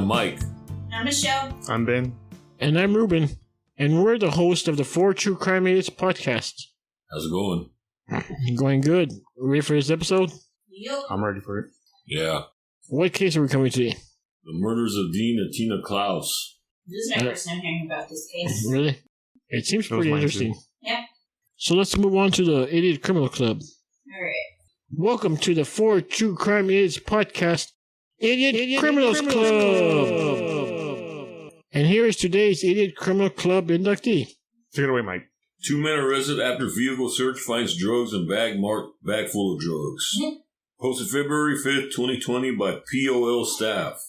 I'm Mike. I'm Michelle. I'm Ben. And I'm Ruben. And we're the host of the 4 True Crime Idiots podcast. How's it going? Going good. Ready for this episode? Yup. I'm ready for it. Yeah. What case are we coming to? The murders of Dean and Tina Clouse. This is my first time hearing about this case. Really? It seems That was pretty mine interesting. too. Yeah. So let's move on to the Idiot Criminal Club. Alright. Welcome to the 4 True Crime Idiots podcast, Idiot Criminals Club. And here is today's Idiot Criminal Club inductee. Take it away, Mike. 2 men arrested after vehicle search finds drugs and bag marked bag full of drugs. Posted February 5th, 2020 by POL staff.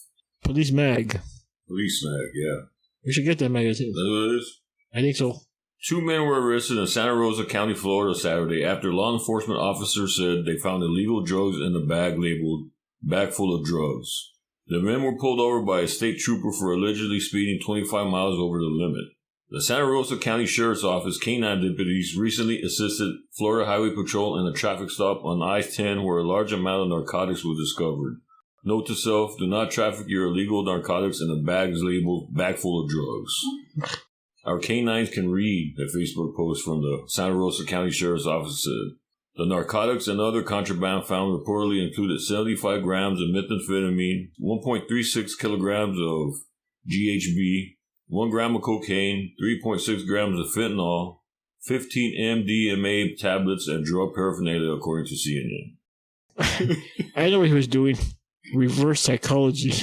Police Mag. Police mag, yeah. We should get that magazine. Is that what it is? I think so. 2 men were arrested in Santa Rosa County, Florida Saturday after law enforcement officers said they found illegal drugs in a bag labeled bag full of drugs. The men were pulled over by a state trooper for allegedly speeding 25 miles over the limit. The Santa Rosa County Sheriff's Office canine deputies recently assisted Florida Highway Patrol in a traffic stop on I-10 where a large amount of narcotics was discovered. Note to self, do not traffic your illegal narcotics in a bags labeled bag full of drugs. Our canines can read, a Facebook post from the Santa Rosa County Sheriff's Office said. The narcotics and other contraband found reportedly included 75 grams of methamphetamine, 1.36 kilograms of GHB, 1 gram of cocaine, 3.6 grams of fentanyl, 15 MDMA tablets, and drug paraphernalia, according to CNN. I know what he was doing. Reverse psychology.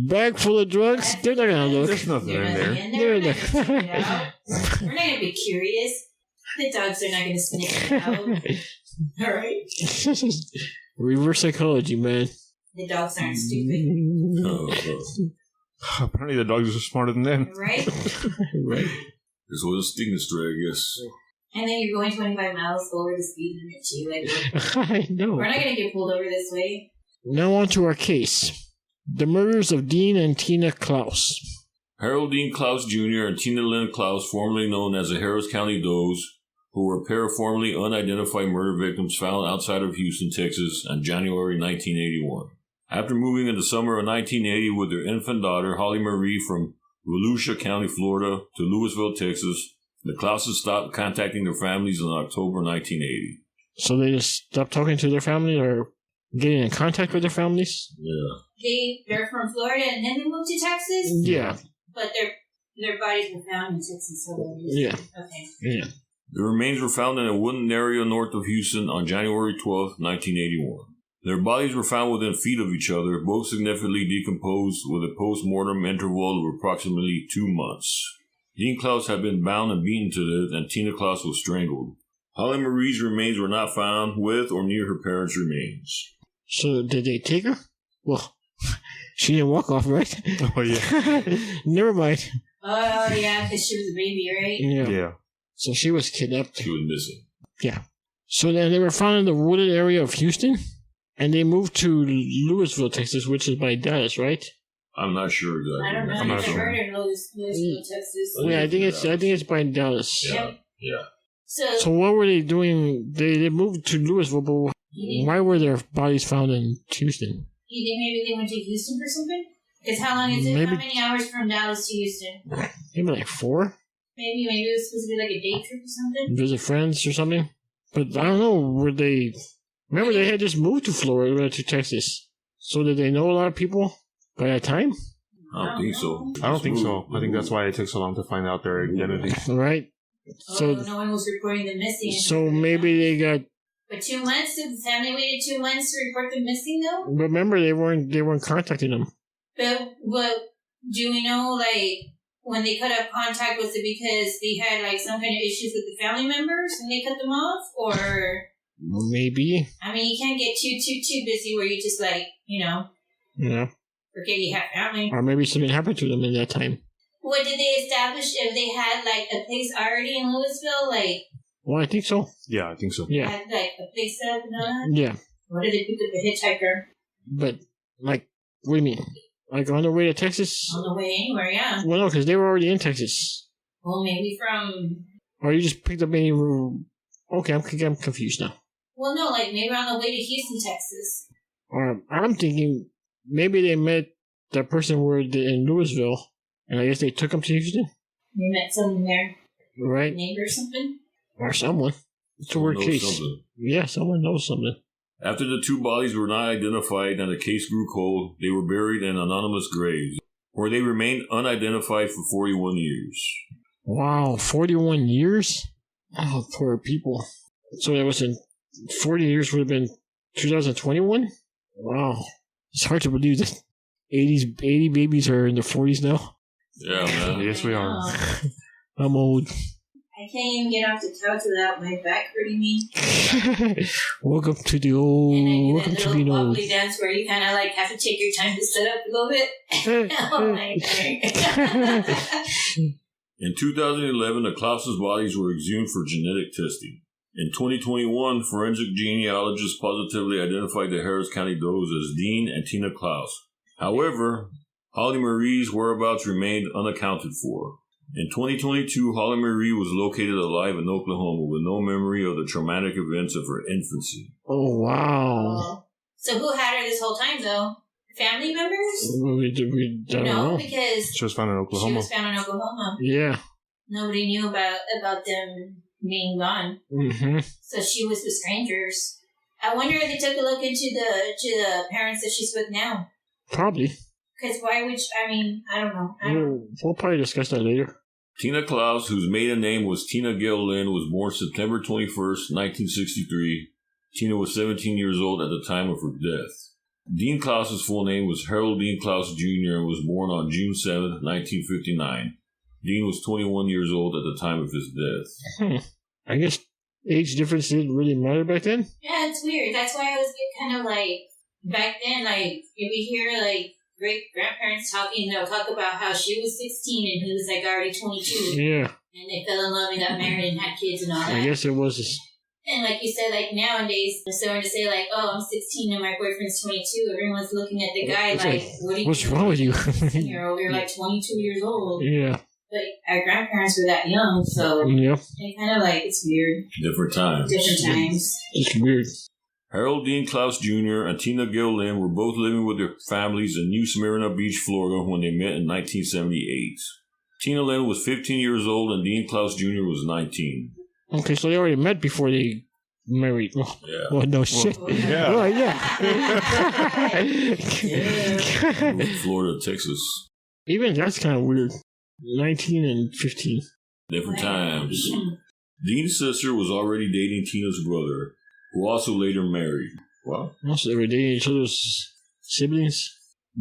Bag full of drugs? They're not going to look. There's nothing in there. We're not going to be curious. The dogs are not going to sniff it out. Alright? Reverse psychology, man. The dogs aren't stupid. Apparently the dogs are smarter than them. Right? Right. This was a stinging stray, I guess. And then you're going 25 miles over the speed limit too. Like, I know. we're not going to get pulled over this way. Now on to our case. The murders of Dean and Tina Clouse. Harold Dean Clouse Jr. and Tina Linn Clouse, formerly known as the Harris County Does, who were a pair of formerly unidentified murder victims found outside of Houston, Texas in January 1981. After moving in the summer of 1980 with their infant daughter, Holly Marie, from Volusia County, Florida, to Louisville, Texas, the Clouses stopped contacting their families in October 1980. So they just stopped talking to their family or getting in contact with their families? Yeah. They're from Florida and then they moved to Texas? Yeah. But their bodies were found in Texas. So Yeah. Okay. Yeah. The remains were found in a wooded area north of Houston on January 12, 1981. Their bodies were found within feet of each other, both significantly decomposed with a post-mortem interval of approximately 2 months. Dean Clouse had been bound and beaten to death, and Tina Clouse was strangled. Holly Marie's remains were not found with or near her parents' remains. So did they take her? Well, she didn't walk off, right? Oh, yeah. Never mind. Oh, yeah, because she was a baby, right? Yeah. So she was kidnapped. She was missing. Yeah. So then they were found in the wooded area of Houston, and they moved to Louisville, Texas, which is by Dallas, right? I'm not sure exactly. I don't know. I'm not I've sure. heard in Louisville, Texas. Yeah, I think it's by Dallas. Yeah. Yeah. So what were they doing? They moved to Louisville, but why were their bodies found in Houston? You think maybe they went to Houston for something? Because how long is it? Maybe- How many hours from Dallas to Houston? Maybe like 4? Maybe it was supposed to be like a day trip or something. Visit friends or something? But I don't know, were they... Remember, they had just moved to Florida, to Texas. So did they know a lot of people by that time? I don't think so. I don't think so. I think that's why it took so long to find out their identity. Right? So, No one was reporting them missing. so maybe they got... But 2 months? Did the family waited 2 months to report them missing, though? Remember, they weren't contacting them. But do we know, like, when they cut off contact, was it because they had, like, some kind of issues with the family members and they cut them off? Or... Maybe. I mean, you can't get too busy where you just, like, Yeah. forget you have family. Or maybe something happened to them in that time. What did they establish if they had, like, a place already in Louisville? Like, Well, I think so. Yeah, I think so. Yeah. had, like, a place set up and all that? Yeah. Or did they pick up a hitchhiker But, like, what do you mean? Like, on their way to Texas? on the way anywhere, yeah. Well, no, because they were already in Texas. Well, maybe from... Or you just picked up any... Okay, I'm confused now. Well, no, like, maybe on the way to Houston, Texas. Or I'm thinking maybe they met that person were in Louisville, and I guess they took him to Houston. You met someone there, right? neighbor or something? Or someone. It's a weird case. Something. Yeah, someone knows something. After the two bodies were not identified and the case grew cold, they were buried in anonymous graves, where they remained unidentified for 41 years. Wow, 41 years? Oh, poor people. So that was in 40 years would have been 2021? Wow. It's hard to believe that 80 babies are in their 40s now. Yeah, man. Yes, we are. I'm old. I can't even get off the couch without my back hurting me. Welcome to the old. And I do Welcome that to little being old. wobbly dance where you kind of like have to take your time to sit up a little bit. Oh my God. In 2011, the Clouse's bodies were exhumed for genetic testing. In 2021, forensic genealogists positively identified the Harris County does as Dean and Tina Clouse. However, Holly Marie's whereabouts remained unaccounted for. In 2022, Holly Marie was located alive in Oklahoma with no memory of the traumatic events of her infancy. Oh, wow. So who had her this whole time, though? Family members? We don't know. Because She was found in she Oklahoma. was found in Oklahoma. Yeah. Nobody knew about them being gone. Mm-hmm. So she was with strangers. I wonder if they took a look into the parents that she's with now. Probably. Because why would I don't know. We'll probably discuss that later. Tina Clouse, whose maiden name was Tina Gail Linn, was born September 21st, 1963. Tina was 17 years old at the time of her death. Dean Clouse's full name was Harold Dean Clouse Jr. and was born on June 7th, 1959. Dean was 21 years old at the time of his death. I guess age difference didn't really matter back then? Yeah, it's weird. That's why I was kind of like, back then, like, if you hear, like, great-grandparents talking, they'll talk about how she was 16 and he was, like, already 22. Yeah. And they fell in love and got married and had kids and all that. I guess it was. And like you said, like, nowadays, they're starting to say, like, oh, I'm 16 and my boyfriend's 22. Everyone's looking at the guy It's like, what are you what's wrong with you? 16-year-old? You're, like, 22 years old. Yeah. But our grandparents were that young, so Yep. they kind of, like, it's weird. Different times. Different times. It's weird. Harold Dean Clouse Jr. and Tina Gail Linn were both living with their families in New Smyrna Beach, Florida when they met in 1978. Tina Linn was 15 years old and Dean Clouse Jr. was 19. Okay, so they already met before they married. Oh, Yeah. well, no shit. yeah. Oh, yeah. Moved to Florida, Texas. Even that's kind of weird. 19 and 15. Different times. Dean's sister was already dating Tina's brother, who also later married. Wow. Also, they were dating each other's siblings.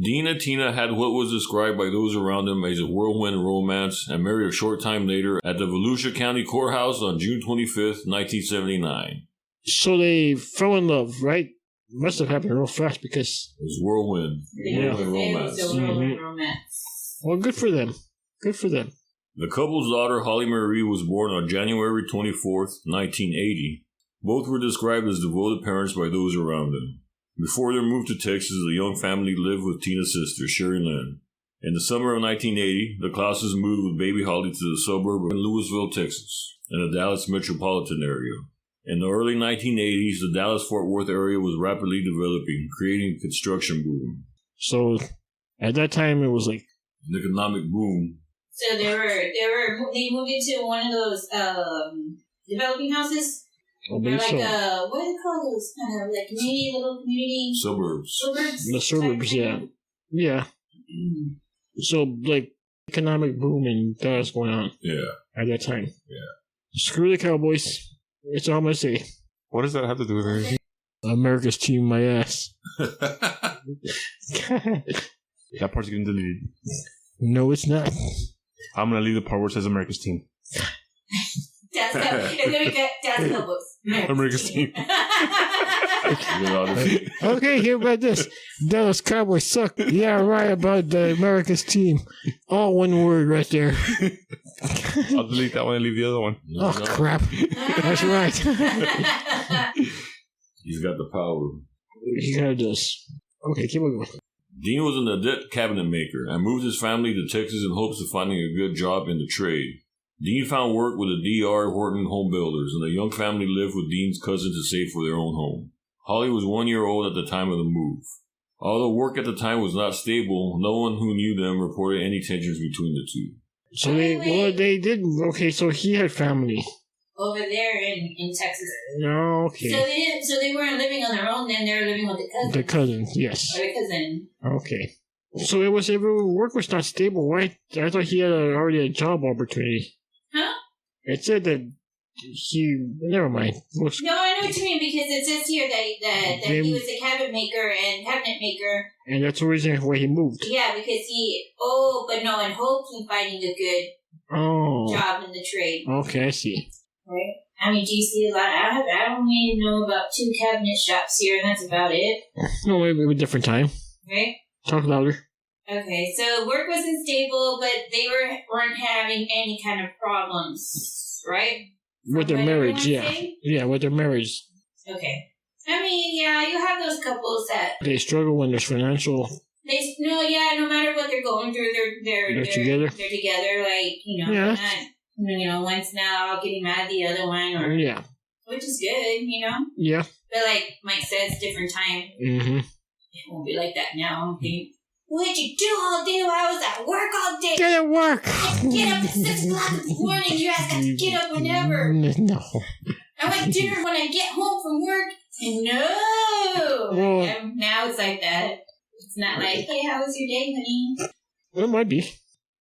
Dean and Tina had what was described by those around them as a whirlwind romance and married a short time later at the Volusia County Courthouse on June 25th, 1979. So they fell in love, right? Must have happened real fast because... It was whirlwind. Yeah. Whirlwind It was romance. a whirlwind romance. Well, good for them. Good for them. The couple's daughter, Holly Marie, was born on January 24th, 1980. Both were described as devoted parents by those around them. Before their move to Texas, the young family lived with Tina's sister, Sherry Lynn. In the summer of 1980, the Clouses moved with baby Holly to the suburb of Louisville, Texas, in the Dallas metropolitan area. In the early 1980s, the Dallas-Fort Worth area was rapidly developing, creating a construction boom. So, at that time, it was like... An economic boom. So they moved into one of those developing houses. Oh, They're maybe like so. what do they call those? Kind of like little community Suburbs. suburbs. The suburbs, yeah. Yeah. So, like, economic boom and that was going on Yeah. at that time. Yeah. Screw the Cowboys. That's all I'm going to say. What does that have to do with anything? America's team, my ass. That part's getting deleted. No, it's not. I'm going to leave the part where it says America's team. It's gonna be Dad's Cowboys. America's team. Okay, hear about this. Dallas Cowboys suck. Yeah, right about the America's team. All one word right there. I'll delete that one and leave the other one. No, Oh, crap. That's right. He's got the power. He kind of does. Okay, keep on going. Dean was an adept cabinet maker and moved his family to Texas in hopes of finding a good job in the trade. Dean found work with the D.R. Horton Home Builders, and the young family lived with Dean's cousin to save for their own home. Holly was 1 year old at the time of the move. Although work at the time was not stable, no one who knew them reported any tensions between the two. So they did. Okay, so he had family over there in Texas. No, okay. So they weren't living on their own. Then they were living with the cousin. The cousin, yes. Or the cousin. Okay. So work was not stable. Why? I thought he had already a job opportunity. Huh? It said that never mind. No, I know what you mean, because it says here that he was a cabinet maker, and that's the reason why he moved. Yeah, because and hopes in finding a good job in the trade. Okay, I see. Right. I mean, do you see a lot? I only know about 2 cabinet shops here, and that's about it. No, maybe a different time. Right. Talk louder. Okay, so work wasn't stable, but they weren't having any kind of problems, right? With their marriage, yeah. Saying? Yeah, with their marriage. Okay. I mean, yeah, you have those couples that... They struggle when there's financial... no matter what they're going through, they're together. They're together, like, one's now getting mad at the other one, or... Yeah. Which is good, Yeah. But like Mike said, it's different time. Mm-hmm. It won't be like that now, I don't think. What did you do all day while I was at work all day? Get at work. Get up at 6 o'clock in the morning. You guys got to get up whenever. No. I want dinner when I get home from work. And no. And now it's like that. It's not like, hey, how was your day, honey? Well, it might be.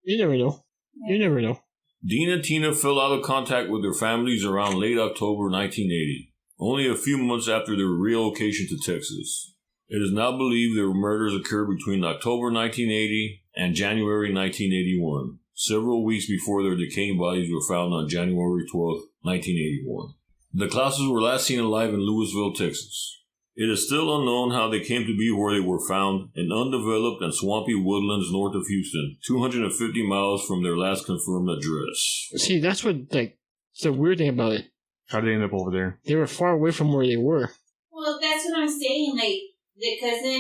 You never know. Yeah. You never know. Dean and Tina fell out of contact with their families around late October 1980, only a few months after their relocation to Texas. It is now believed their murders occurred between October 1980 and January 1981, several weeks before their decaying bodies were found on January 12, 1981. The Clouses were last seen alive in Lewisville, Texas. It is still unknown how they came to be where they were found, in undeveloped and swampy woodlands north of Houston, 250 miles from their last confirmed address. See, that's what, the weird thing about it. How did they end up over there? They were far away from where they were. Well, that's what I'm saying, the cousin,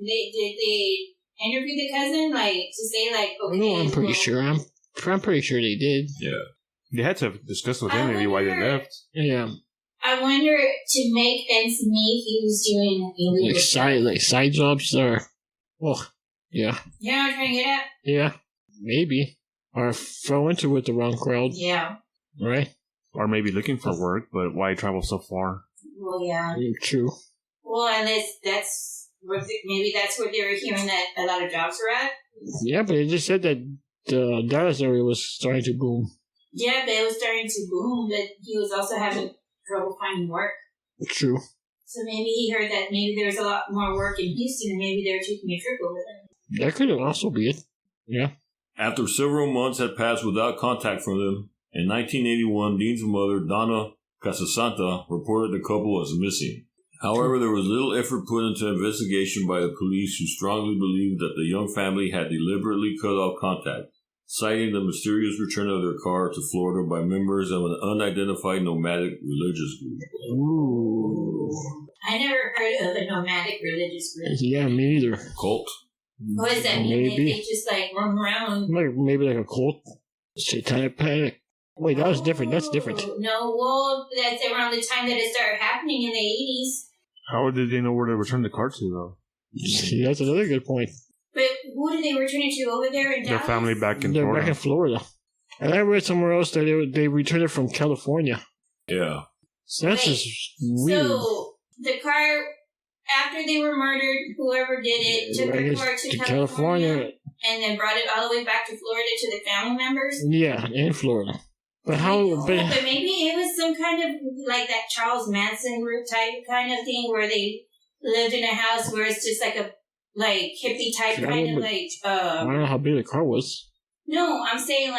they interview the cousin, to say, okay... No, I'm pretty sure. I'm pretty sure they did. Yeah. They had to discuss with him maybe why they left. Yeah. I wonder, to make ends meet, he was doing illegal stuff. Side jobs or... Well, yeah. You know what I'm trying to get at? Yeah, maybe. Or fell into with the wrong crowd. Yeah. Right? Or maybe looking for work, but why travel so far? Well, yeah. True. Well, unless maybe that's where they were hearing that a lot of jobs were at. Yeah, but it just said that the Dallas area was starting to boom. Yeah, but it was starting to boom, but he was also having trouble finding work. True. So maybe he heard that maybe there was a lot more work in Houston, and maybe they were taking a trip over there. That could also be it. Yeah. After several months had passed without contact from them, in 1981, Dean's mother, Donna Casasanta, reported the couple as missing. However, there was little effort put into investigation by the police, who strongly believed that the young family had deliberately cut off contact, citing the mysterious return of their car to Florida by members of an unidentified nomadic religious group. Ooh. I never heard of a nomadic religious group. Yeah, me either. Cult? What does that mean? Maybe. They just roam around? Maybe like a cult. Satanic panic. Wait, that was different. That's different. No, well, that's around the time that it started happening in the 80s. How did they know where to return the car to, though? See, that's another good point. But who did they return it to over there in Dallas? Their family back in They're Florida. back in Florida. And I read somewhere else that they returned it from California. Yeah. So that's just weird. So the car, after they were murdered, whoever did it took the car to California and then brought it all the way back to Florida to the family members? Yeah, in Florida. But how? But maybe it was some kind of that Charles Manson group type kind of thing where they lived in a house where it's just a hippie type kind of I don't know how big the car was. No, I'm saying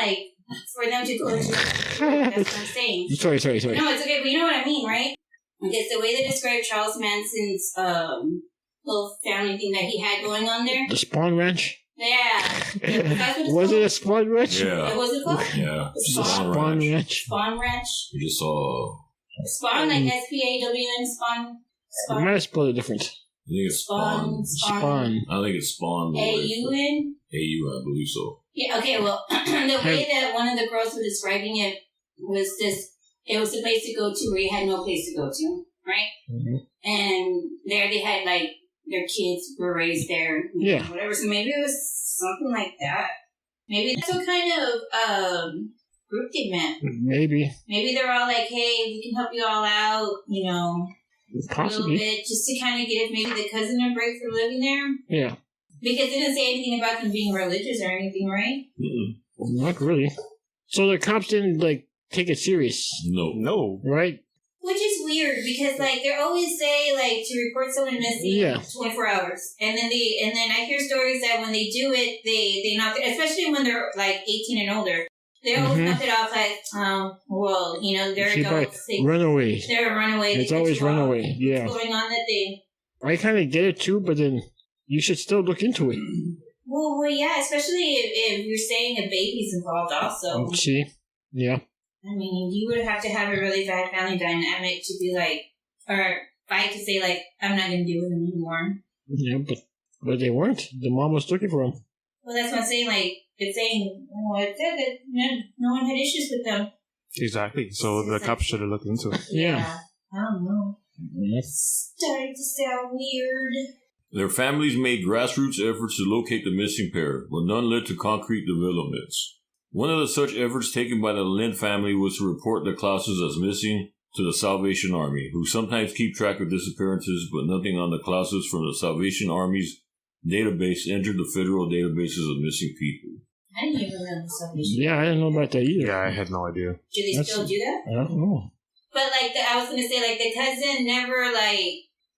for them to go into that's what I'm saying. Sorry. No, it's okay, but you know what I mean, right? Because the way they describe Charles Manson's little family thing that he had going on there. The Spawn Ranch? Yeah. Was it a Spawn Ranch? Yeah. What was it called? Yeah. Spawn Ranch. Spawn Ranch? We just saw... Spawn, SPAWN, Spawn. I might have spelled it different. I think it's Spawn. I think it's Spawn. AUN? AU, I believe so. Yeah, okay, well, the way that one of the girls was describing it was just, it was a place to go to where you had no place to go to, right? Mm-hmm. And there they had their kids were raised there. Yeah. Whatever. So maybe it was something like that. Maybe that's what kind of group they meant. Maybe. Maybe they're all like, hey, we can help you all out, Possibly. a little bit, just to kind of give maybe the cousin a break for living there. Yeah. Because it didn't say anything about them being religious or anything, right? Not really. So the cops didn't, take it serious. No. Right? Which is weird because, they always say, to report someone missing 24 hours. And then I hear stories that when they do it, they knock it, especially when they're, 18 and older. They always knock it off they're adults. Runaway. They're a runaway. It's always runaway, yeah. What's going on that they... I kind of get it too, but then you should still look into it. Well, yeah, especially if you're saying a baby's involved also. See? Yeah. I mean, you would have to have a really bad family dynamic to be or fight to say, I'm not going to deal with them anymore. Yeah, but they weren't. The mom was looking for them. Well, that's what I'm saying, it's saying, it said that no one had issues with them. Exactly. So the cops should have looked into it. Yeah. I don't know. Yes. Starting to sound weird. Their families made grassroots efforts to locate the missing pair, but none led to concrete developments. One of the such efforts taken by the Linn family was to report the Clouses as missing to the Salvation Army, who sometimes keep track of disappearances, but nothing on the Clouses from the Salvation Army's database entered the federal databases of missing people. I didn't even know Salvation. Yeah, I didn't know about that either. Yeah, I had no idea. Do they still do that? I don't know. But, I was going to say, the cousin never,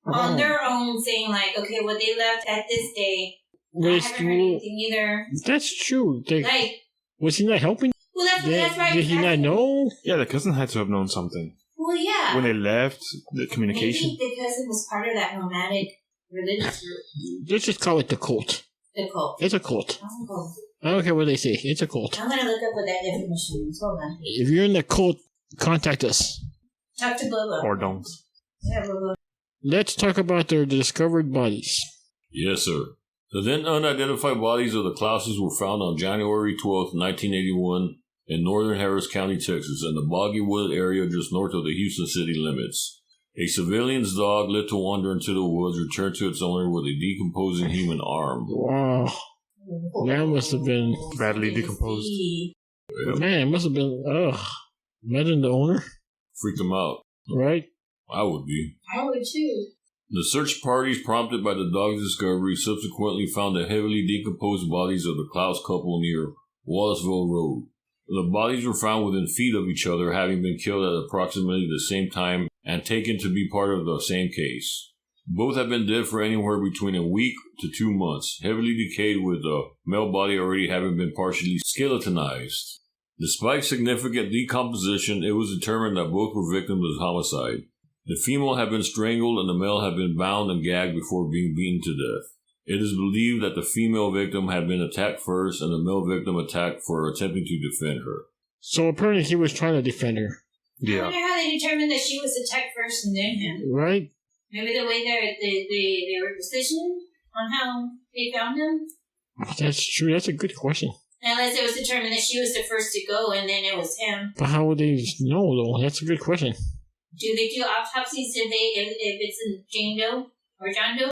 on their own saying, okay, well, they left at this day. I haven't heard anything either. That's true. Was he not helping? Well, that's right. Did he not know? Yeah, the cousin had to have known something. Well, yeah. When they left, the communication. Maybe the cousin was part of that nomadic religious group. Let's just call it the cult. The cult. It's a cult. Oh. I don't care what they say. It's a cult. I'm going to look up what that definition is. Hold on. If you're in the cult, contact us. Talk to Bubba. Or don't. Yeah, Bubba. Let's talk about their discovered bodies. Yes, sir. The then unidentified bodies of the Clouses were found on January 12, 1981 in northern Harris County, Texas, in the boggy wood area just north of the Houston city limits. A civilian's dog, led to wander into the woods, returned to its owner with a decomposing human arm. Wow. That must have been... Badly decomposed. Yep. Man, it must have been... Ugh. Imagine the owner. Freaked him out. Right? I would be. I would too. The search parties prompted by the dog's discovery subsequently found the heavily decomposed bodies of the Clouse couple near Wallaceville Road. The bodies were found within feet of each other, having been killed at approximately the same time and taken to be part of the same case. Both have been dead for anywhere between a week to 2 months, heavily decayed with the male body already having been partially skeletonized. Despite significant decomposition, it was determined that both were victims of homicide. The female had been strangled and the male had been bound and gagged before being beaten to death. It is believed that the female victim had been attacked first and the male victim attacked for attempting to defend her. So apparently he was trying to defend her. I wonder how they determined that she was attacked first and then him. Right? Maybe the way they were positioned on how they found him? That's true. That's a good question. Unless it was determined that she was the first to go and then it was him. But how would they know, though? That's a good question. Do they do autopsies if it's in Jane Doe or John Doe?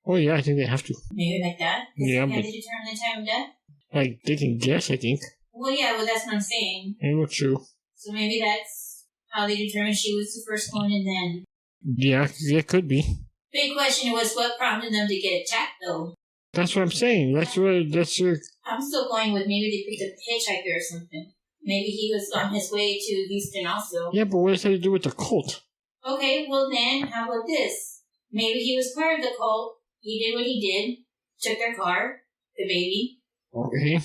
Oh, yeah, I think they have to. Maybe like that? Yeah, they have but... to determine the time of death? Like, they can guess, I think. Well, yeah, that's what I'm saying. Yeah, true. So maybe that's how they determined she was the first one and then... Yeah, it could be. Big question was what prompted them to get attacked, though. That's what I'm saying. That's your... I'm still going with maybe they picked up a hitchhiker or something. Maybe he was on his way to Houston also. Yeah, but what does that have to do with the cult? Okay, well then, how about this? Maybe he was part of the cult. He did what he did. Took their car, the baby. Okay.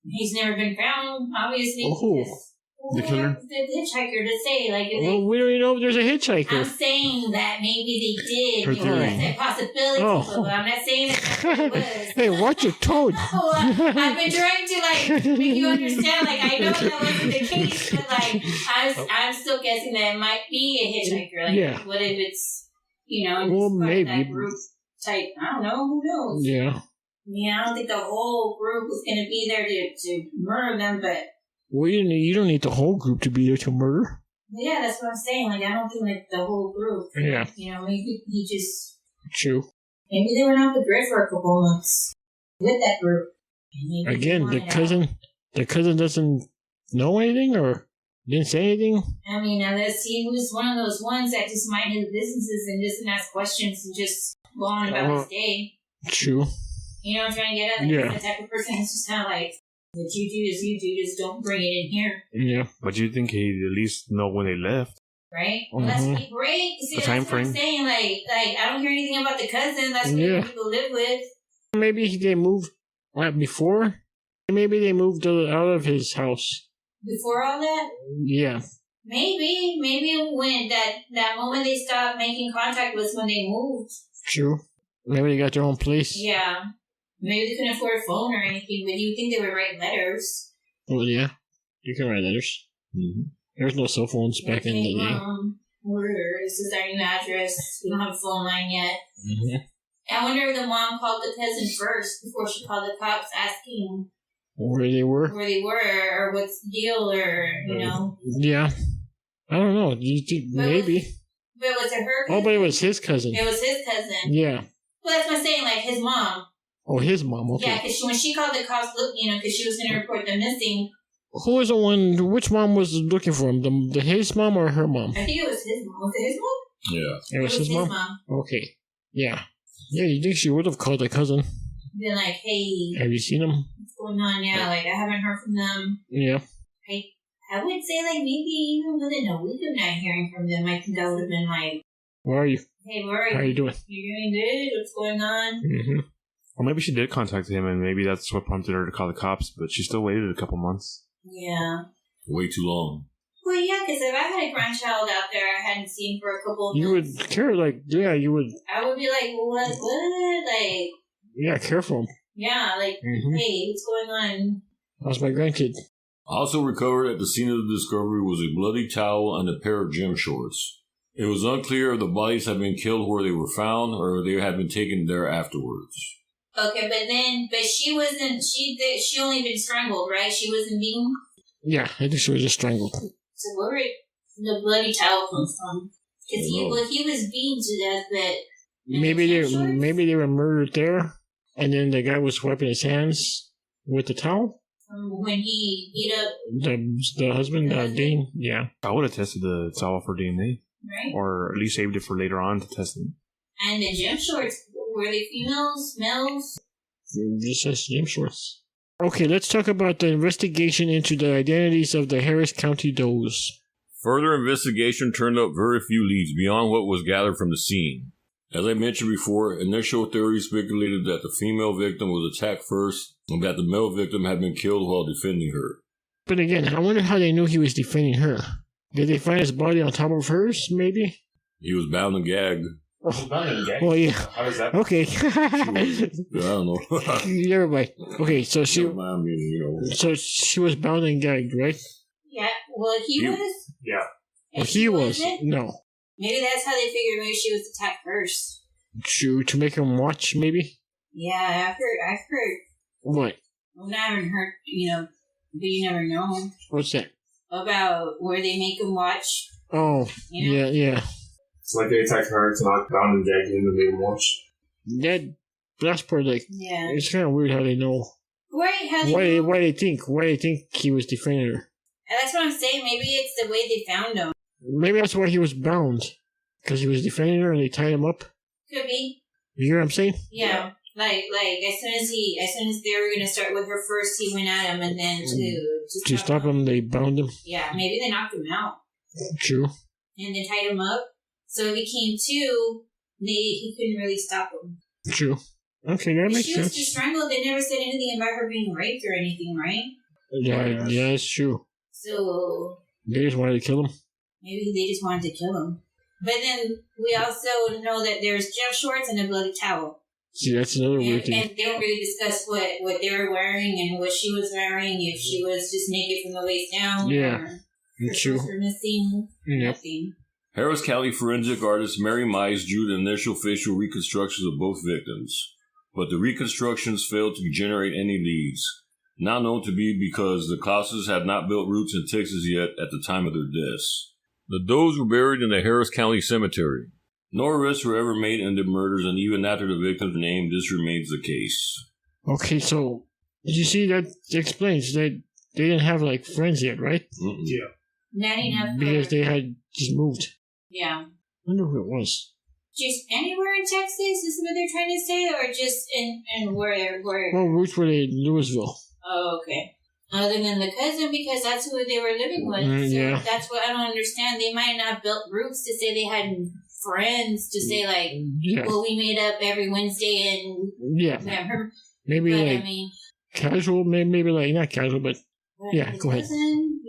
He's never been found, obviously. Oh. The killer? The hitchhiker to say, well, we don't even know if there's a hitchhiker. I'm saying that maybe they did. Her Maybe theory. that's a possibility, Oh. but I'm not saying that it was. Hey, watch your tone. No, I've been trying to make you understand. I know that wasn't the case, but I'm still guessing that it might be a hitchhiker. Yeah. What if it's Well, maybe. that group type? I don't know. Who knows? Yeah. I don't think the whole group was going to be there to murder them, but Well, you don't need the whole group to be there to murder. yeah, that's what I'm saying. I don't think the whole group. Yeah. Maybe he just. True. Maybe they went off the grid for a couple months with that group. Again, the cousin doesn't know anything or didn't say anything. I mean, unless he was one of those ones that just minded businesses and just didn't ask questions and just go on about his day. True. You know what I'm trying to get at? Like, yeah. The type of person who's just kind of like, what you do is you do, just don't bring it in here. Yeah. But you think he'd at least know when they left? Right? Well, that's great. See, the that's time what frame. I'm saying. Like, I don't hear anything about the cousin. That's what people live with. Maybe they moved before. Maybe they moved out of his house. Before all that? Yeah. Maybe when that moment they stopped making contact was when they moved. True. Maybe they got their own place. Yeah. Maybe they couldn't afford a phone or anything, but you'd think they would write letters. Well, yeah. You can write letters. Mm-hmm. There's no cell phones back in the day. This is our new address. We don't have a phone line yet. Mm-hmm. I wonder if the mom called the cousin first before she called the cops asking where they were, or what's the deal, or, you know. Yeah. I don't know. You think maybe. But was it her cousin? Oh, but it was his cousin. It was his cousin. Yeah. Well, that's what I'm saying, like his mom. Oh, his mom, okay. Yeah, because when she called the cops, because she was going to report them missing. Who was the one, which mom was looking for him? His mom or her mom? I think it was his mom. Was it his mom? Yeah. It was his mom? Okay. Yeah. Yeah, you think she would have called the cousin? Been like, hey. Have you seen him? What's going on? Yeah, like, I haven't heard from them. Yeah. I would say, like, maybe even within a week of not hearing from them, I think I would have been like, where are you? Hey, where are you? How are you doing? You doing good? What's going on? Mm-hmm. Or maybe she did contact him, and maybe that's what prompted her to call the cops, but she still waited a couple months. Yeah. Way too long. Well, yeah, because if I had a grandchild out there I hadn't seen for a couple of months. You would care, like, yeah, you would. I would be like, what? Like. Yeah, careful. Yeah, like, Hey, what's going on? How's my grandkid? Also recovered at the scene of the discovery was a bloody towel and a pair of gym shorts. It was unclear if the bodies had been killed where they were found or if they had been taken there afterwards. Okay, but she wasn't, she only been strangled, right? She wasn't beaten? Yeah, I think she was just strangled. So where did the bloody towel come from? Because he was beaten to death, but... Maybe they were murdered there, and then the guy was wiping his hands with the towel? When he beat up... The husband, Dean, yeah. I would have tested the towel for DNA. Right. Or at least saved it for later on to test it. And the gym shorts, were they females, males? Just says gym shorts. Okay, let's talk about the investigation into the identities of the Harris County does. Further investigation turned up very few leads beyond what was gathered from the scene. As I mentioned before, initial theories speculated that the female victim was attacked first and that the male victim had been killed while defending her. But again, I wonder how they knew he was defending her. Did they find his body on top of hers, maybe? He was bound and gagged. Well, yeah. How does that? Okay. I don't know. Everybody. Okay, so she. So she was bound and gagged, right? Yeah. Well, he was. Yeah. Well, he was. No. Maybe that's how they figured maybe she was attacked first. To make him watch, maybe. Yeah, I've heard. What? Well, I haven't heard. But you never know. What's that? About where they make him watch. Oh, yeah. It's like they attacked her to knock down and gag him and make him watch. That's part, like, it's kind of weird how they know. Right, how they know. Why they think he was defending her. That's what I'm saying. Maybe it's the way they found him. Maybe that's why he was bound. Because he was defending her and they tied him up. Could be. You hear what I'm saying? Yeah. Like as soon as they were gonna start with her first, he went at him, and then to stop him, they bound him. Yeah, maybe they knocked him out. True. And then tied him up. So if he came to, he couldn't really stop him. True. Okay, that makes sense. She was just strangled. They never said anything about her being raped or anything, right? Yeah, it's true. So they just wanted to kill him. Maybe they just wanted to kill him. But then we also know that there's gym shorts and a bloody towel. See, that's another weird thing. And they don't really discuss what they were wearing and what she was wearing, if she was just naked from the waist down. Yeah, or true. Or missing. Yep. Nothing. Harris County forensic artist Mary Mize drew the initial facial reconstructions of both victims, but the reconstructions failed to generate any leads, now known to be because the Clouses had not built roots in Texas yet at the time of their deaths. The Does were buried in the Harris County Cemetery. No arrests were ever made in the murders, and even after the victim's name, this remains the case. Okay, so did you see that explains that they didn't have like friends yet, right? Mm-mm. Yeah. Not enough. Because they had just moved. Yeah. I wonder who it was. Just anywhere in Texas is what they're trying to say, or just in where? Well, roots were they in Louisville. Oh, okay. Other than the cousin, because that's who they were living with. So yeah. that's what I don't understand. They might not have built roots to say they had friends, to say like, well, we meet up every Wednesday and whatever. Maybe but, like casual, maybe like not casual, but yeah, go ahead.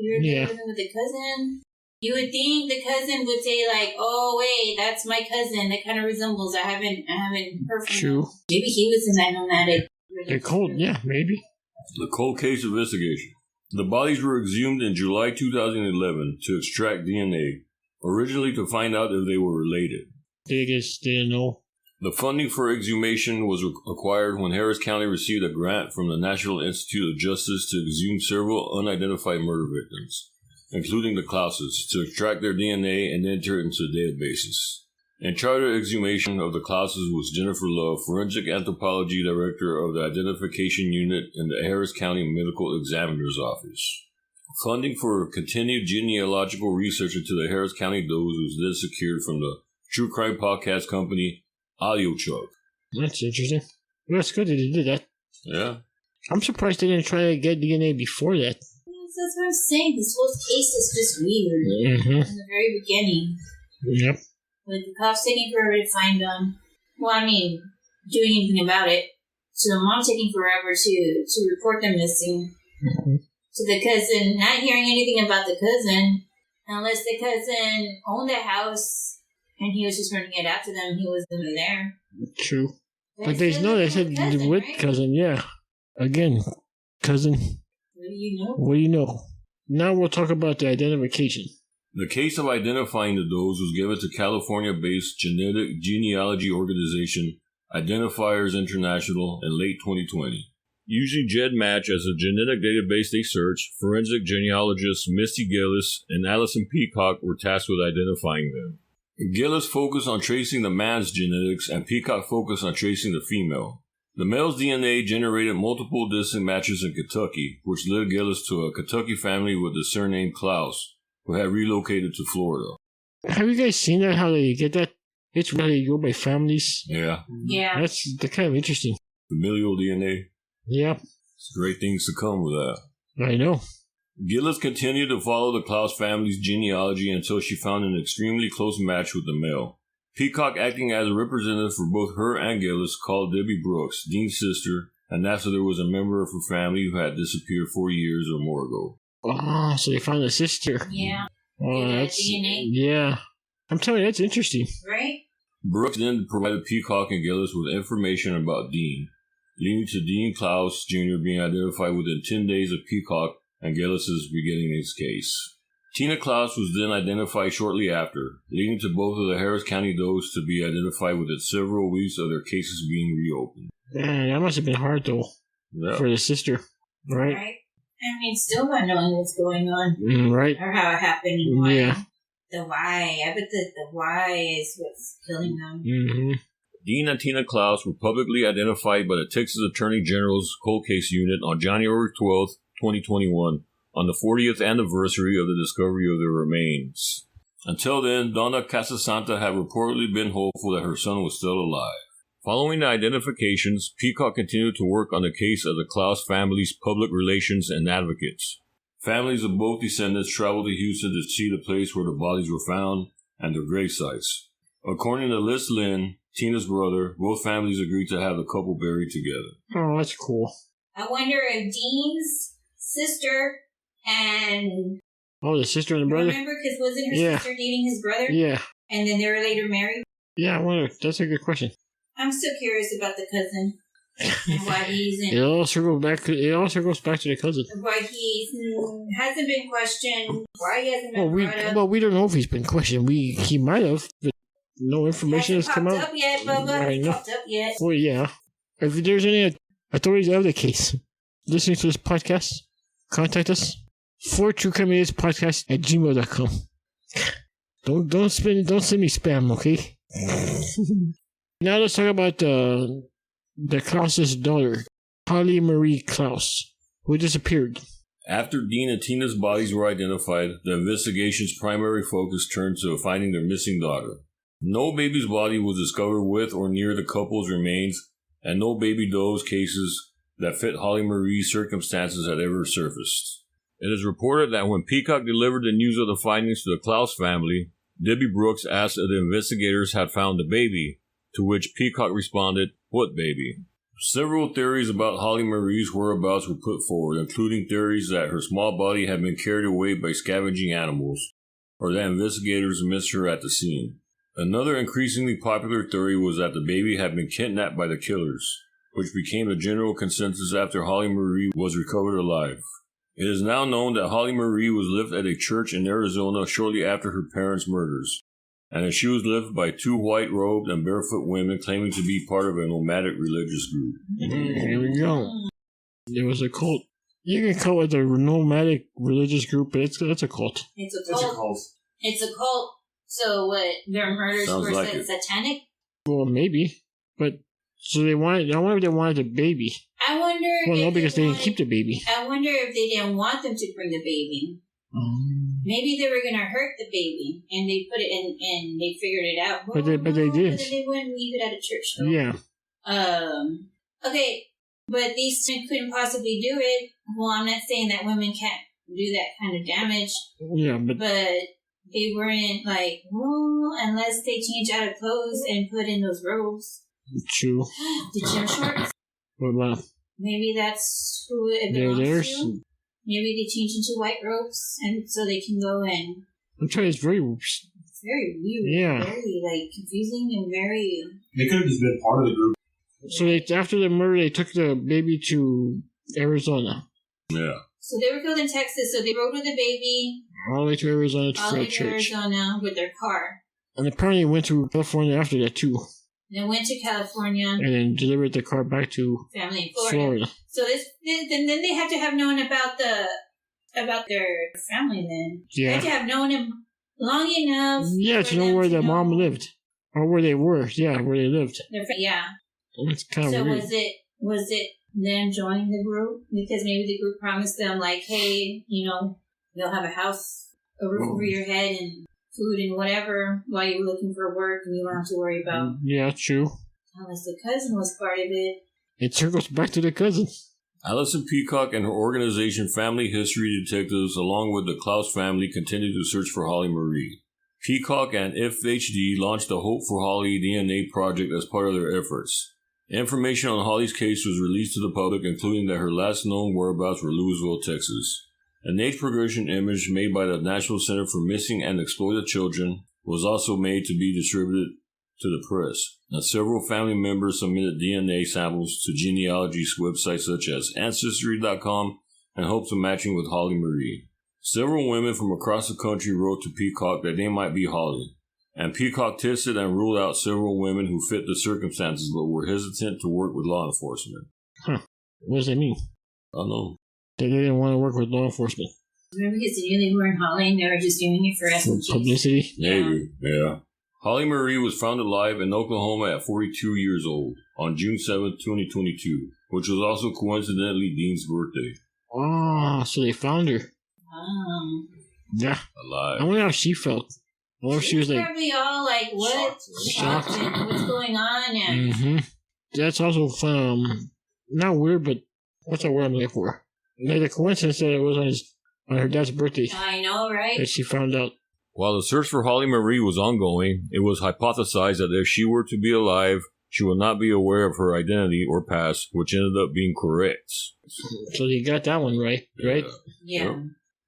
You're living with a cousin. You would think the cousin would say like, "Oh wait, that's my cousin. That kind of resembles." I haven't heard from him. Maybe he was in that nomadic. They're cold, maybe. The cold case investigation. The bodies were exhumed in July 2011 to extract DNA, originally to find out if they were related. They just didn't know. The funding for exhumation was acquired when Harris County received a grant from the National Institute of Justice to exhume several unidentified murder victims, including the Clouses, to extract their DNA and enter it into databases. In charge of exhumation of the Clouses was Jennifer Love, Forensic Anthropology Director of the Identification Unit in the Harris County Medical Examiner's Office. Funding for continued genealogical research into the Harris County does was then secured from the true crime podcast company AudioChuck. That's interesting. Well, that's good that they did that. Yeah. I'm surprised they didn't try to get DNA before that. That's what I'm saying. This whole case is just weird. From the very beginning. Yep. With the cops taking forever to find them. Well, I mean, doing anything about it. So the mom taking forever to report them missing. To the cousin, not hearing anything about the cousin. Unless the cousin owned the house and he was just running it out to them. He wasn't even there. True. But they said cousin, with right? Cousin, yeah. Again, cousin. What do you know? What do you know? Now we'll talk about the identification. The case of identifying the does was given to California-based genetic genealogy organization Identifiers International in late 2020. Using GEDmatch as a genetic database they searched, forensic genealogists Misty Gillis and Allison Peacock were tasked with identifying them. Gillis focused on tracing the man's genetics and Peacock focused on tracing the female. The male's DNA generated multiple distinct matches in Kentucky, which led Gillis to a Kentucky family with the surname Clouse, who had relocated to Florida. Have you guys seen that, how they get that? It's really go by families. Yeah. Yeah. That's kind of interesting. Familial DNA. Yeah. It's great things to come with that. I know. Gillis continued to follow the Clouse family's genealogy until she found an extremely close match with the male. Peacock, acting as a representative for both her and Gillis, called Debbie Brooks, Dean's sister, and asked if there was a member of her family who had disappeared 4 years or more ago. Oh, so they found a sister. Yeah. Oh, that's DNA. Yeah. I'm telling you, that's interesting. Right? Brooks then provided Peacock and Gillis with information about Dean, leading to Dean Clouse Jr. being identified within 10 days of Peacock and Gillis' beginning his case. Tina Clouse was then identified shortly after, leading to both of the Harris County does to be identified within several weeks of their cases being reopened. Man, that must have been hard, though, for the sister, right? I mean, still not knowing what's going on. Right. Or how it happened and why. Yeah. The why. I bet that the why is what's killing them. Mm-hmm. Dean and Tina Clouse were publicly identified by the Texas Attorney General's Cold Case Unit on January 12, 2021, on the 40th anniversary of the discovery of their remains. Until then, Donna Casasanta had reportedly been hopeful that her son was still alive. Following the identifications, Peacock continued to work on the case of the Clouse family's public relations and advocates. Families of both descendants traveled to Houston to see the place where the bodies were found and their grave sites. According to Liz Lynn, Tina's brother, both families agreed to have the couple buried together. Oh, that's cool. I wonder if Dean's sister and... Oh, the sister and the brother? Remember, because wasn't her sister dating his brother? Yeah. And then they were later married? Yeah, I wonder. That's a good question. I'm still curious about the cousin. And why he's in... It also goes back to the cousin. Why he hasn't been questioned. Why he hasn't been brought up. Well, we don't know if he's been questioned. He might have, but no information has come out. Up yet, Bubba. Hasn't popped up yet. Well, yeah. If there's any authorities of the case listening to this podcast, contact us. 4truecriminalspodcast@gmail.com. Don't send me spam, okay? Now let's talk about the Clouse's daughter, Holly Marie Clouse, who disappeared. After Dean and Tina's bodies were identified, the investigation's primary focus turned to finding their missing daughter. No baby's body was discovered with or near the couple's remains, and no baby doe's cases that fit Holly Marie's circumstances had ever surfaced. It is reported that when Peacock delivered the news of the findings to the Clouse family, Debbie Brooks asked if the investigators had found the baby, to which Peacock responded, "What baby?" Several theories about Holly Marie's whereabouts were put forward, including theories that her small body had been carried away by scavenging animals, or that investigators missed her at the scene. Another increasingly popular theory was that the baby had been kidnapped by the killers, which became the general consensus after Holly Marie was recovered alive. It is now known that Holly Marie was left at a church in Arizona shortly after her parents' murders, and that she was left by two white-robed and barefoot women claiming to be part of a nomadic religious group. Here we go. There was a cult. You can call it a nomadic religious group, but it's a cult. It's a cult. It's a cult. So what? Their murders were like satanic? Well, maybe. But so I wonder if they wanted a baby. I wonder. Well, no, because they didn't keep the baby. I wonder if they didn't want them to bring the baby. Maybe they were gonna hurt the baby, and they put it in, and they figured it out. But they did. But they wouldn't leave it at a church, though. Yeah. Okay, but these two couldn't possibly do it. Well, I'm not saying that women can't do that kind of damage. Yeah, but they weren't like, well, unless they change out of clothes and put in those robes. True. The gym shorts. Well, maybe that's who it belongs to. Maybe they change into white robes, and so they can go and. I'm trying. It's very weird. Yeah. Very confusing and very. They could have just been part of the group. So after the murder, they took the baby to Arizona. Yeah. So they were killed in Texas. So they rode with the baby all the way to Arizona all the way to Arizona with their car. And apparently went to California after that too. They went to California and then delivered the car back to family in Florida. So then they had to have known about their family. Then they had to have known him long enough. Yeah, to know where the mom lived or where they were. Yeah, where they lived. Yeah. It's kind of weird. Was it them joining the group because maybe the group promised them like, hey, you'll have a house, a roof over your head, and food and whatever while you were looking for work, and you don't have to worry about. Yeah, true. Unless the cousin was part of it. It circles back to the cousin. Allison Peacock and her organization Family History Detectives, along with the Clouse family, continued to search for Holly Marie. Peacock and IFHD launched the Hope for Holly DNA project as part of their efforts. Information on Holly's case was released to the public, including that her last known whereabouts were Louisville, Texas. An age progression image made by the National Center for Missing and Exploited Children was also made to be distributed to the press, and several family members submitted DNA samples to genealogy websites such as Ancestry.com in hopes of matching with Holly Marie. Several women from across the country wrote to Peacock that they might be Holly, and Peacock tested and ruled out several women who fit the circumstances but were hesitant to work with law enforcement. Huh. What does that mean? I don't know. They didn't want to work with law enforcement. Maybe because they knew they weren't Holly and they were just doing it for publicity? Maybe, yeah. Holly Marie was found alive in Oklahoma at 42 years old on June 7, 2022, which was also coincidentally Dean's birthday. Oh, so they found her. Oh. Yeah. Alive. I wonder how she felt. I wonder if she was like... probably all like, what? Shocked. What's going on? And That's also not weird, but what's that word I'm looking for? Like the coincidence that it was on her dad's birthday. I know, right? That she found out. While the search for Holly Marie was ongoing, it was hypothesized that if she were to be alive, she would not be aware of her identity or past, which ended up being correct. So they got that one right? Yeah. Yep.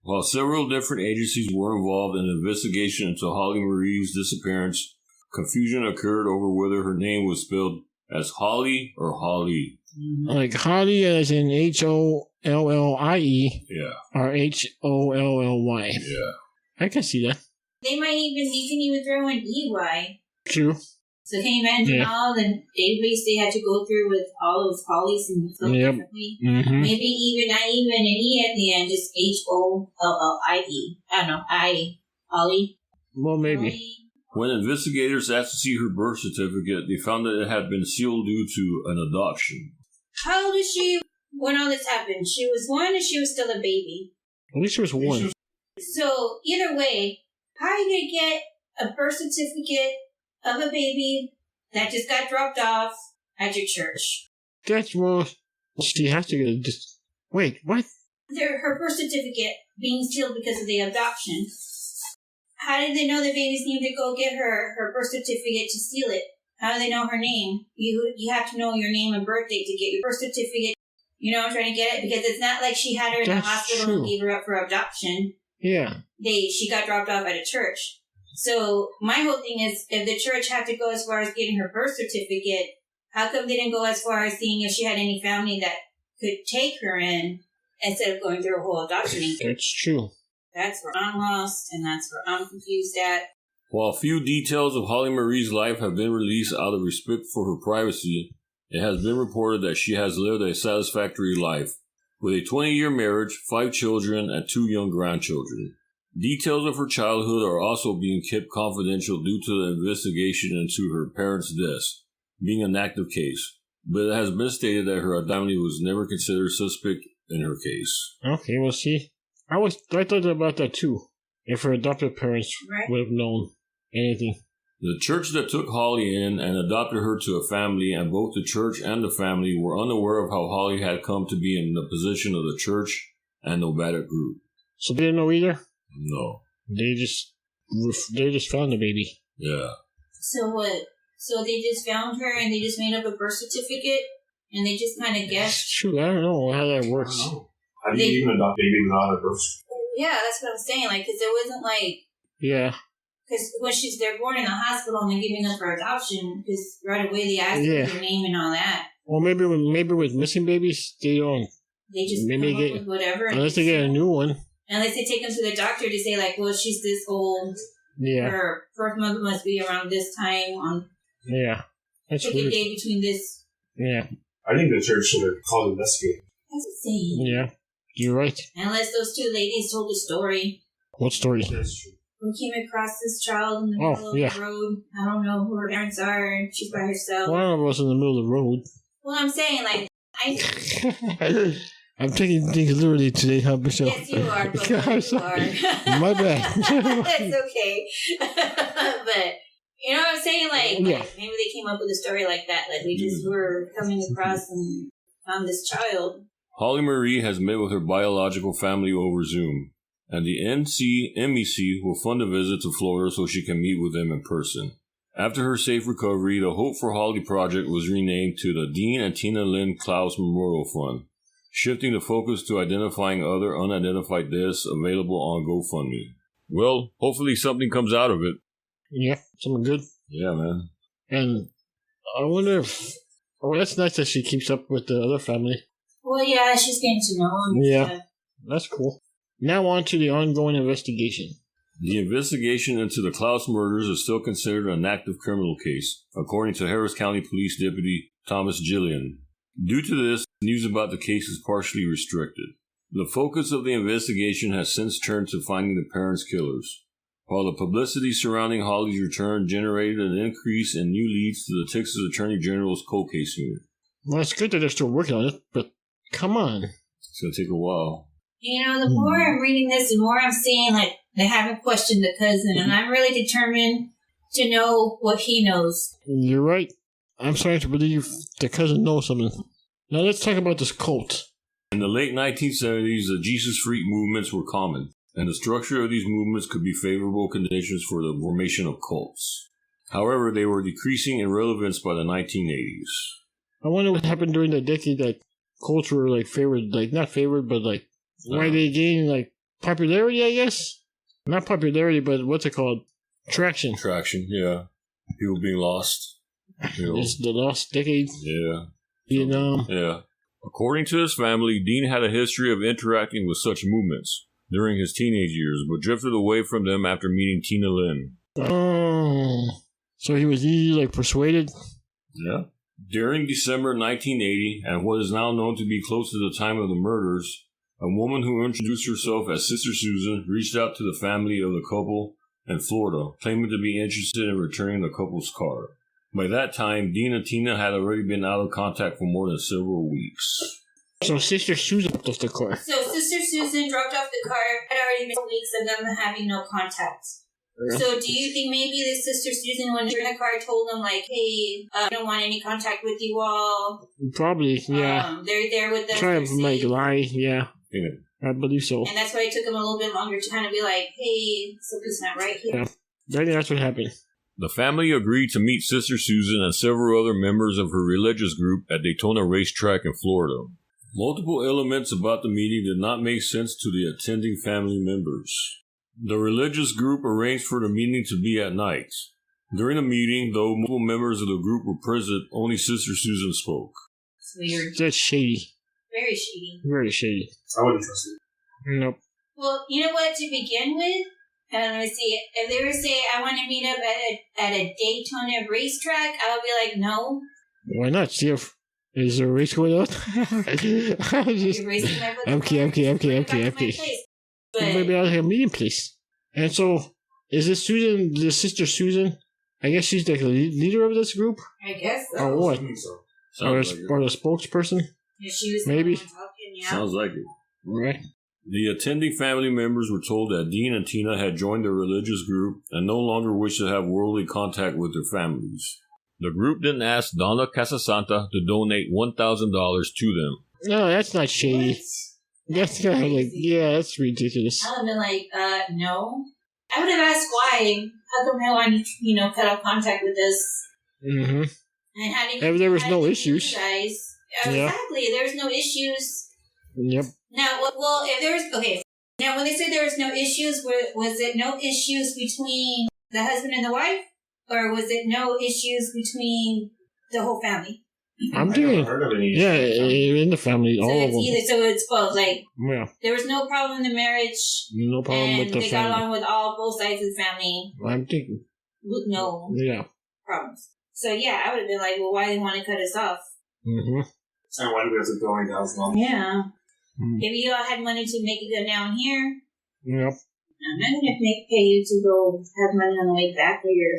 While several different agencies were involved in an investigation into Holly Marie's disappearance, confusion occurred over whether her name was spelled as Holly or Holly. Like Holly as in Hollie. Yeah. Or Hollly. Yeah. I can see that. You can even throw in EY. True. So can you imagine all the database they had to go through with all of Hollies and spelled differently? Mm-hmm. Maybe even not even an E at the end, just Hollie. I don't know, Holly. Well, maybe. When investigators asked to see her birth certificate, they found that it had been sealed due to an adoption. How old is she when all this happened? She was 1 and she was still a baby. At least she was 1. So, either way, how are you going to get a birth certificate of a baby that just got dropped off at your church? That's well, she has to get just. Wait, what? Her birth certificate being sealed because of the adoption. How did they know the baby's name to go get her birth certificate to seal it? How do they know her name? You have to know your name and birth date to get your birth certificate. You know what I'm trying to get at? Because it's not like she had her in the hospital and gave her up for adoption. Yeah. She got dropped off at a church. So my whole thing is, if the church had to go as far as getting her birth certificate, how come they didn't go as far as seeing if she had any family that could take her in instead of going through a whole adoption? That's true. That's where I'm lost, and that's where I'm confused at. While few details of Holly Marie's life have been released out of respect for her privacy, it has been reported that she has lived a satisfactory life, with a 20-year marriage, 5 children, and 2 young grandchildren. Details of her childhood are also being kept confidential due to the investigation into her parents' deaths, being an active case, but it has been stated that her family was never considered suspect in her case. Okay, we'll see. I thought about that too. If her adoptive parents would have known anything. The church that took Holly in and adopted her to a family, and both the church and the family were unaware of how Holly had come to be in the position of the church and nomadic group. So they didn't know either? No. They just found the baby. Yeah. So what? So they just found her and they just made up a birth certificate and they just kind of guessed? Shoot, I don't know how that works. How do you even adopt baby without a birth certificate? Yeah, that's what I'm saying. Like, because it wasn't like... Yeah. Because when they're born in the hospital and they're giving up for adoption, because right away they ask for their name and all that. Well, maybe with missing babies, they don't. They just come up with whatever. Unless they get a new one. Unless they take them to the doctor to say, like, well, she's this old. Yeah. Her birth month must be around this time on. Yeah. That's pick a day between this. Yeah. I think the church should have called investigators. That's insane. Yeah. You're right. Unless those 2 ladies told a story. What story? That's true. We came across this child in the middle of the road. I don't know who her parents are, and she's by herself. One of us in the middle of the road. Well, I'm saying, like, I'm taking things literally today, huh, Bishop? Yes, you are. You are. My bad. That's okay. But, you know what I'm saying? Like, maybe they came up with a story like that. Like, we just were coming across and found this child. Holly Marie has met with her biological family over Zoom, and the NCMEC will fund a visit to Florida so she can meet with them in person. After her safe recovery, the Hope for Holly project was renamed to the Dean and Tina Linn Clouse Memorial Fund, shifting the focus to identifying other unidentified deaths available on GoFundMe. Well, hopefully something comes out of it. Yeah, something good. Yeah, man. And I wonder if... Oh, that's nice that she keeps up with the other family. Well, yeah, she's getting to know him. Yeah, that's cool. Now on to the ongoing investigation. The investigation into the Clouse murders is still considered an active criminal case, according to Harris County Police Deputy Thomas Gillian. Due to this, news about the case is partially restricted. The focus of the investigation has since turned to finding the parents' killers, while the publicity surrounding Holly's return generated an increase in new leads to the Texas Attorney General's cold case unit. Well, it's good that they're still working on it, but come on. It's going to take a while. You know, the more I'm reading this, the more I'm seeing, like, they haven't questioned the cousin, and I'm really determined to know what he knows. You're right. I'm starting to believe the cousin knows something. Now let's talk about this cult. In the late 1970s, the Jesus Freak movements were common, and the structure of these movements could be favorable conditions for the formation of cults. However, they were decreasing in relevance by the 1980s. I wonder what happened during the decade that cults were, like, favored, like, not favored, but, like, why they gained, like, popularity, I guess? Not popularity, but what's it called? Traction. Traction, yeah. People being lost. It's the lost decade. Yeah. Vietnam. Yeah. According to his family, Dean had a history of interacting with such movements during his teenage years, but drifted away from them after meeting Tina Linn. Oh. So he was easily, like, persuaded? Yeah. During December 1980, and what is now known to be close to the time of the murders, a woman who introduced herself as Sister Susan reached out to the family of the couple in Florida, claiming to be interested in returning the couple's car. By that time, Dean and Tina had already been out of contact for more than several weeks. So Sister Susan dropped off the car. So Sister Susan dropped off the car. Had already been weeks of them having no contact. Yeah. So do you think maybe this Sister Susan, when in the car, told them like, "Hey, I don't want any contact with you all"? Probably, yeah. They're there with us. Trying to like lie, yeah. I believe so. And that's why it took them a little bit longer to kind of be like, "Hey, something's not right here." Yeah, I think that's what happened. The family agreed to meet Sister Susan and several other members of her religious group at Daytona Racetrack in Florida. Multiple elements about the meeting did not make sense to the attending family members. The religious group arranged for the meeting to be at night. During the meeting, though multiple members of the group were present, only Sister Susan spoke. It's weird. That's shady. Very shady. Very shady. I wouldn't trust it. Nope. Well, you know what? To begin with, let me see. If they were saying, "I want to meet up at a Daytona racetrack," I would be like, "No." Why not? See if is there a race going on? Okay. But maybe I'll have a meeting place. And so, is this Susan, the Sister Susan? I guess she's like the leader of this group? I guess so. Or what? Or the spokesperson? Yeah, she was maybe. Talking, yeah. Sounds like it. Right. The attending family members were told that Dean and Tina had joined the religious group and no longer wished to have worldly contact with their families. The group didn't ask Donna Casasanta to donate $1,000 to them. No, that's not shady. What? That's kind of like, yeah, that's ridiculous. I would have been like, no. I would have asked why. How come I want to, cut off contact with us? Mm-hmm. And how did if there was no issues. Guys. Yeah. Exactly. There's no issues. Yep. Now, well, if there's, okay. Now, when they said there was no issues, was it no issues between the husband and the wife? Or was it no issues between the whole family? I'm doing. Yeah, in the family, all of them. So it's both. Like, yeah. There was no problem in the marriage. No problem with the family. They got along with both sides of the family. I'm thinking. With no problems. So yeah, I would have been like, well, why do you want to cut us off? Mm-hmm. And why do we have to go into house long? Yeah. If you all had money to make it go down here. Yep. I'm not going to pay you to go have money on the way back or your.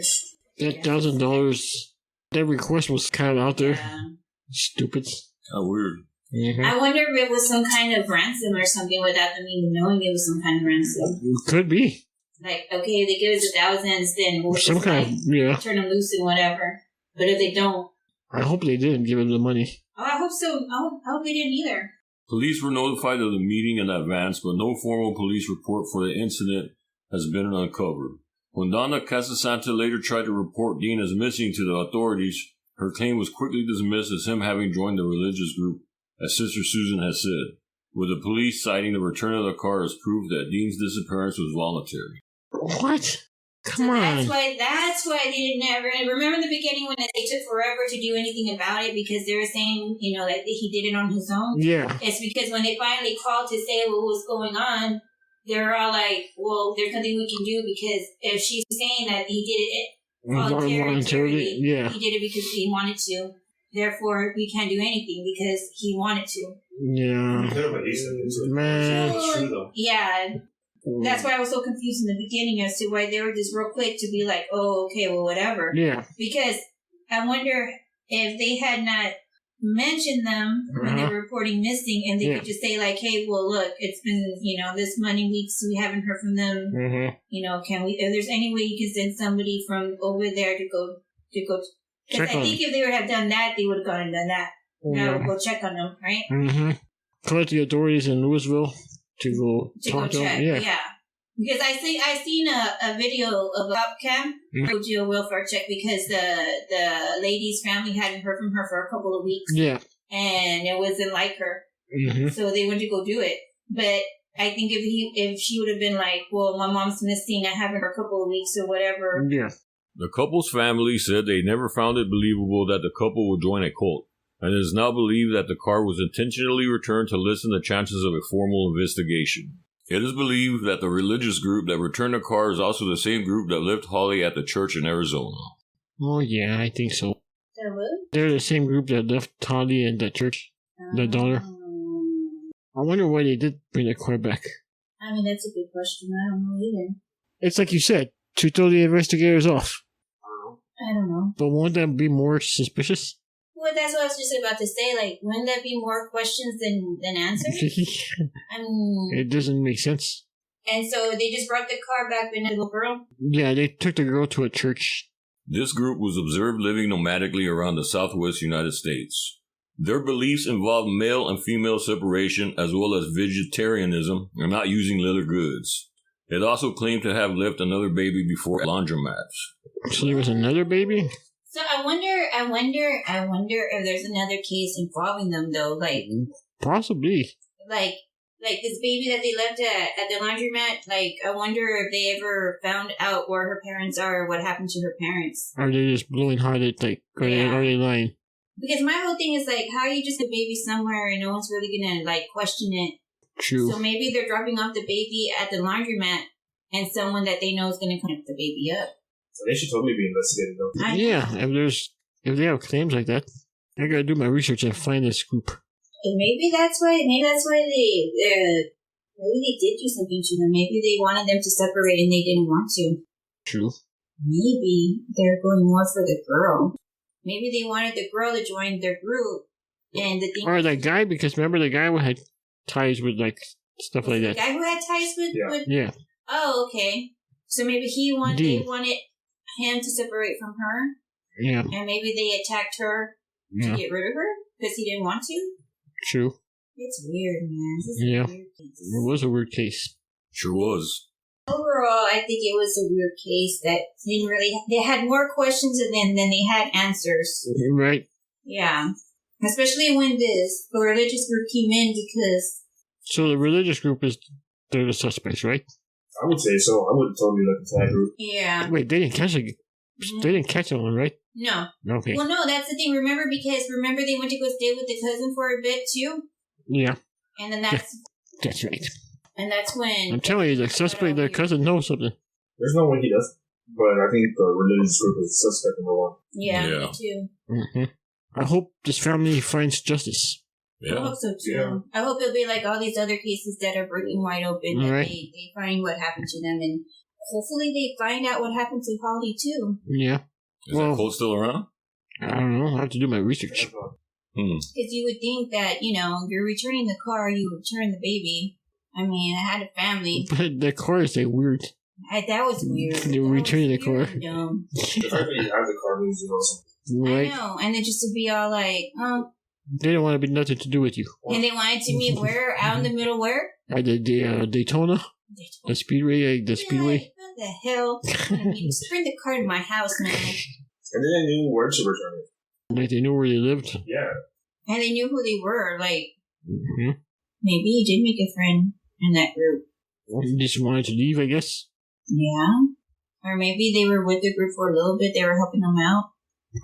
That $1,000, that request was kind of out there. Yeah. Stupid. How weird. Mm-hmm. I wonder if it was some kind of ransom or something without them even knowing it was some kind of ransom. Could be. Like, okay, if they give us $1,000, then we'll some kind of, turn them loose and whatever. But if they don't. I hope they didn't give them the money. Oh, I hope so. I hope they didn't either. Police were notified of the meeting in advance, but no formal police report for the incident has been uncovered. When Donna Casasanta later tried to report Dean as missing to the authorities, her claim was quickly dismissed as him having joined the religious group, as Sister Susan has said, with the police citing the return of the car as proof that Dean's disappearance was voluntary. What? Come on. That's why they didn't ever. Remember in the beginning when they took forever to do anything about it because they were saying, that he did it on his own? Yeah. It's because when they finally called to say what was going on, they're all like, well, there's nothing we can do because if she's saying that he did it voluntarily, yeah. He did it because he wanted to. Therefore, we can't do anything because he wanted to. Yeah. Man. Yeah. That's why I was so confused in the beginning as to why they were just real quick to be like, oh, okay, well, whatever. Yeah. Because I wonder if they had not mentioned them when they were reporting missing and they could just say like, hey, well, look, it's been, this many weeks we haven't heard from them. Mm-hmm. Can we, if there's any way you can send somebody from over there to go, because I think if they would have done that, they would have gone and done that. Now go check on them, right? Mm-hmm. Collect the authorities in Louisville. To go talk to check, them. Yeah. Because I seen a video of a cop cam go do a welfare check because the lady's family hadn't heard from her for a couple of weeks. Yeah. And it wasn't like her. Mm-hmm. So they went to go do it. But I think if she would have been like, well, my mom's missing, I haven't heard a couple of weeks or whatever. Yeah. The couple's family said they never found it believable that the couple would join a cult, and it is now believed that the car was intentionally returned to lessen the chances of a formal investigation. It is believed that the religious group that returned the car is also the same group that left Holly at the church in Arizona. Oh, yeah, I think so. They're the same group that left Holly at the church, the daughter. I wonder why they did bring the car back. I mean, that's a good question. I don't know either. It's like you said, to throw the investigators off. I don't know. But won't that be more suspicious? Well, that's what I was just about to say. Like, wouldn't that be more questions than answers? It doesn't make sense. And so they just brought the car back with the little girl? Yeah, they took the girl to a church. This group was observed living nomadically around the southwest United States. Their beliefs involved male and female separation as well as vegetarianism and not using leather goods. It also claimed to have left another baby before laundromats. So there was another baby? So I wonder if there's another case involving them though, like possibly. Like this baby that they left at the laundromat, like I wonder if they ever found out where her parents are or what happened to her parents. Are they just blowing hot at are they lying? Because my whole thing is like, how are you just a baby somewhere and no one's really gonna like question it? True. So maybe they're dropping off the baby at the laundromat and someone that they know is gonna pick the baby up. So they should totally be investigated, though. Yeah, if they have claims like that, I gotta do my research and find this group. And maybe that's why they did do something to them. Maybe they wanted them to separate and they didn't want to. True. Maybe they're going more for the girl. Maybe they wanted the girl to join their group, and the thing. Or that guy, because remember the guy who had ties with like stuff like that. The guy who had ties with. Yeah. Oh, okay. So maybe they wanted him to separate from her. Yeah. And maybe they attacked her to get rid of her because he didn't want to. True. It's weird, man. This is a weird case. It was a weird case. Sure was. Overall, I think it was a weird case that didn't really. They had more questions than they had answers. Right. Yeah, especially when the religious group came in because. So the religious group they're the suspects, right? I would say so. I would totally look into that group. Yeah. Wait, they didn't catch They didn't catch anyone, right? No. Okay. Well, no, that's the thing. Remember they went to go stay with the cousin for a bit too. Yeah. And then that's right. And that's when... I'm telling you, the suspect, their cousin knows something. There's no way he doesn't. But I think the religious group is suspect number one. Yeah, me too. Mm-hmm. I hope this family finds justice. Yeah. I hope so too. Yeah. I hope it'll be like all these other cases that are breaking wide open. That they find what happened to them, and hopefully they find out what happened to Holly too. Yeah. Is that Colt still around? I don't know. I have to do my research. Because you would think that, you're returning the car, you return the baby. I mean, I had a family. But the car is like weird. That was weird. They were returning the car. Dumb. The fact that you have the car means you know something. Right. I know. And then just to be all like, they don't want to be nothing to do with you. And they wanted to meet where? Out in the middle where? At the Daytona? The Speedway? The Speedway? What the hell? I mean, just bring the car to my house, man. And then they knew where to return it. Like they knew where they lived? Yeah. And they knew who they were. Like, maybe he did make a friend in that group. He just wanted to leave, I guess. Yeah. Or maybe they were with the group for a little bit. They were helping them out.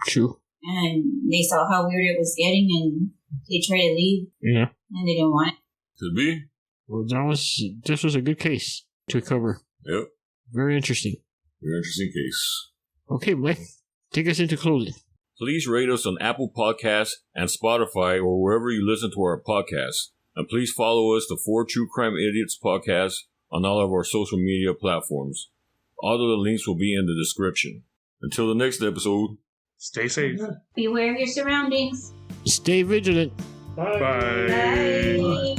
True. And they saw how weird it was getting and they tried to leave. Yeah. And they didn't want it. Could be. Well, this was a good case to cover. Yep. Very interesting. Very interesting case. Okay, Mike. Take us into closing. Please rate us on Apple Podcasts and Spotify or wherever you listen to our podcasts. And please follow us, the 4 True Crime Idiots podcast, on all of our social media platforms. All of the links will be in the description. Until the next episode, stay safe. Beware of your surroundings. Stay vigilant. Bye. Bye.